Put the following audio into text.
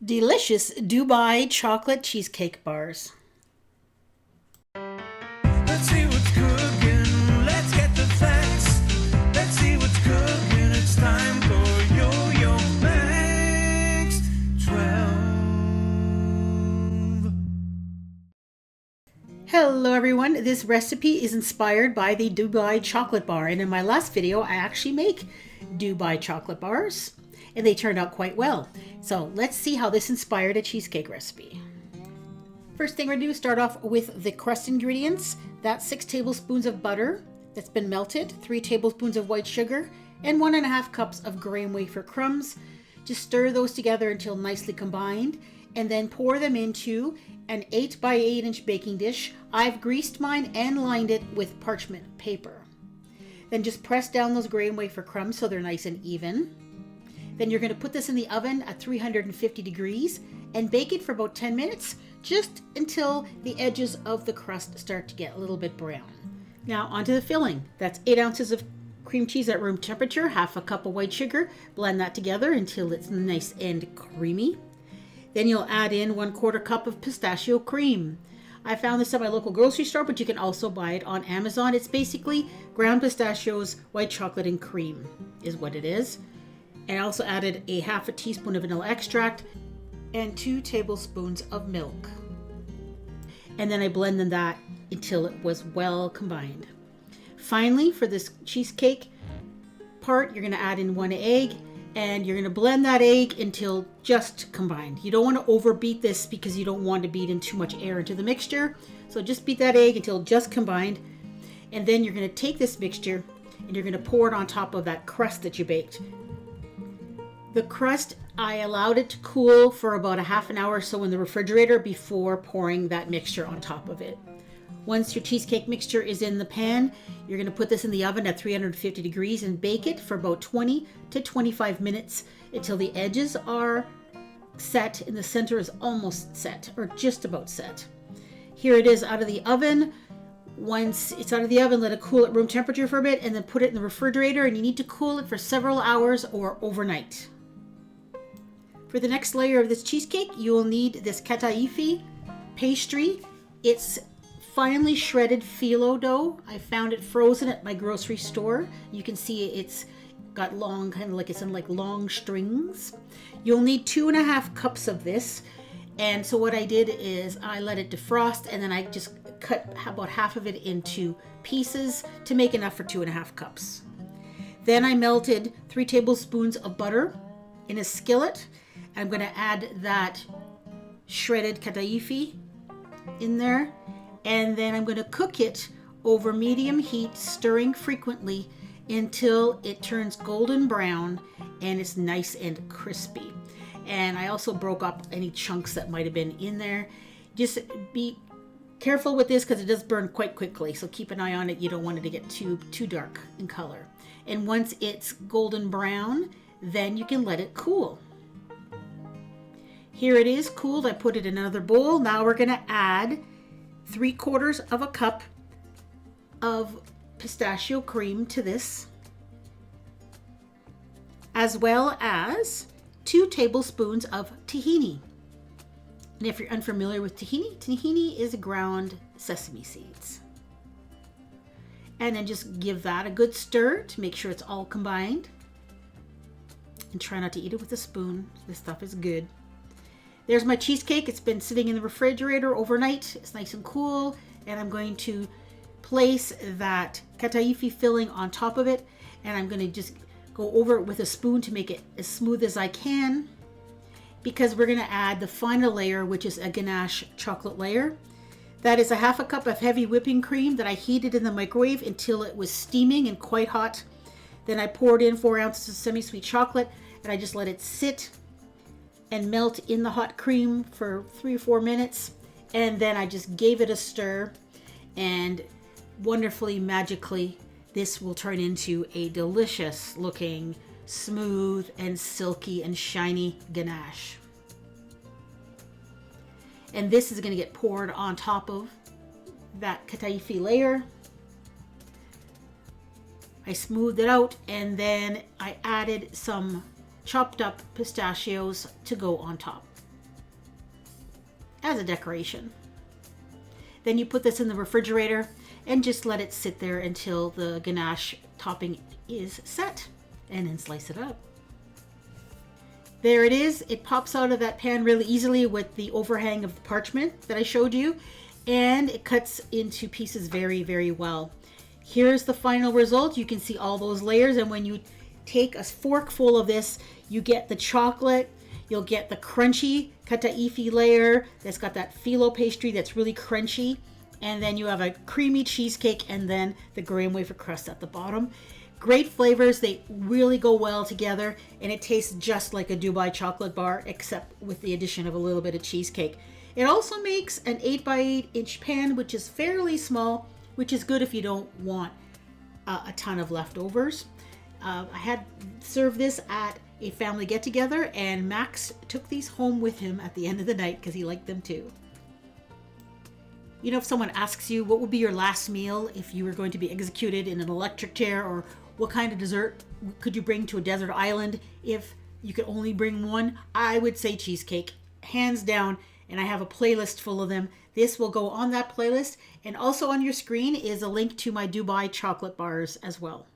Delicious Dubai chocolate cheesecake bars. Let's see what's cooking. Let's get the facts. Let's see what's cooking. It's time for Yo-Yo Max 12. Hello everyone, this recipe is inspired by the Dubai chocolate bar, and in my last video I actually make Dubai chocolate bars and they turned out quite well. So let's see how this inspired a cheesecake recipe. First thing we're going to do is start off with the crust ingredients. That's 6 tablespoons of butter that's been melted, 3 tablespoons of white sugar, and 1.5 cups of graham wafer crumbs. Just stir those together until nicely combined, and then pour them into an 8 by 8 inch baking dish. I've greased mine and lined it with parchment paper. Then just press down those graham wafer crumbs so they're nice and even. Then you're going to put this in the oven at 350 degrees and bake it for about 10 minutes, just until the edges of the crust start to get a little bit brown. Now onto the filling. That's 8 ounces of cream cheese at room temperature, half a cup of white sugar. Blend that together until it's nice and creamy. Then you'll add in 1/4 cup of pistachio cream. I found this at my local grocery store, but you can also buy it on Amazon. It's basically ground pistachios, white chocolate, and cream is what it is. And I also added a half a teaspoon of vanilla extract and 2 tablespoons of milk. And then I blended that until it was well combined. Finally, for this cheesecake part, you're going to add in 1 egg, and you're going to blend that egg until just combined. You don't want to overbeat this because you don't want to beat in too much air into the mixture. So just beat that egg until just combined. And then you're going to take this mixture and you're going to pour it on top of that crust that you baked. The crust, I allowed it to cool for about a half an hour or so in the refrigerator before pouring that mixture on top of it. Once your cheesecake mixture is in the pan, you're going to put this in the oven at 350 degrees and bake it for about 20 to 25 minutes until the edges are set and the center is almost set, or just about set. Here it is out of the oven. Once it's out of the oven, let it cool at room temperature for a bit and then put it in the refrigerator, and you need to cool it for several hours or overnight. For the next layer of this cheesecake, you will need this Kataifi pastry. It's finely shredded phyllo dough. I found it frozen at my grocery store. You can see it's got long, kind of like it's in like long strings. You'll need 2.5 cups of this. And so what I did is I let it defrost, and then I just cut about half of it into pieces to make enough for 2.5 cups. Then I melted 3 tablespoons of butter in a skillet. I'm going to add that shredded Kataifi in there, and then I'm going to cook it over medium heat, stirring frequently until it turns golden brown and it's nice and crispy. And I also broke up any chunks that might have been in there. Just be careful with this because it does burn quite quickly, so keep an eye on it. You don't want it to get too dark in color. And once it's golden brown, then you can let it cool. Here it is cooled. I put it in another bowl. Now we're going to add 3/4 of a cup of pistachio cream to this, as well as 2 tablespoons of tahini. And if you're unfamiliar with tahini, tahini is ground sesame seeds. And then just give that a good stir to make sure it's all combined. And try not to eat it with a spoon. This stuff is good. There's my cheesecake. It's been sitting in the refrigerator overnight. It's nice and cool. And I'm going to place that Kataifi filling on top of it. And I'm going to just go over it with a spoon to make it as smooth as I can, because we're going to add the final layer, which is a ganache chocolate layer. That is a half a cup of heavy whipping cream that I heated in the microwave until it was steaming and quite hot. Then I poured in 4 ounces of semisweet chocolate, and I just let it sit and melt in the hot cream for 3 or 4 minutes. And then I just gave it a stir, and wonderfully, magically, this will turn into a delicious looking, smooth and silky and shiny ganache. And this is going to get poured on top of that Kataifi layer. I smoothed it out, and then I added some chopped up pistachios to go on top. as a decoration. Then you put this in the refrigerator and just let it sit there until the ganache topping is set, and then slice it up. There it is. It pops out of that pan really easily with the overhang of the parchment that I showed you, and it cuts into pieces very, very well. Here's the final result. You can see all those layers, and when you take a forkful of this, you get the chocolate, you'll get the crunchy Kataifi layer that's got that phyllo pastry that's really crunchy, and then you have a creamy cheesecake and then the graham wafer crust at the bottom. Great flavors. They really go well together, and it tastes just like a Dubai chocolate bar, except with the addition of a little bit of cheesecake. It also makes an 8x8 inch pan, which is fairly small, which is good if you don't want a ton of leftovers. I had served this at a family get-together, and Max took these home with him at the end of the night because he liked them too. You know, if someone asks you what would be your last meal if you were going to be executed in an electric chair, or what kind of dessert could you bring to a desert island if you could only bring one, I would say cheesecake, hands down, and I have a playlist full of them. This will go on that playlist, and also on your screen is a link to my Dubai chocolate bars as well.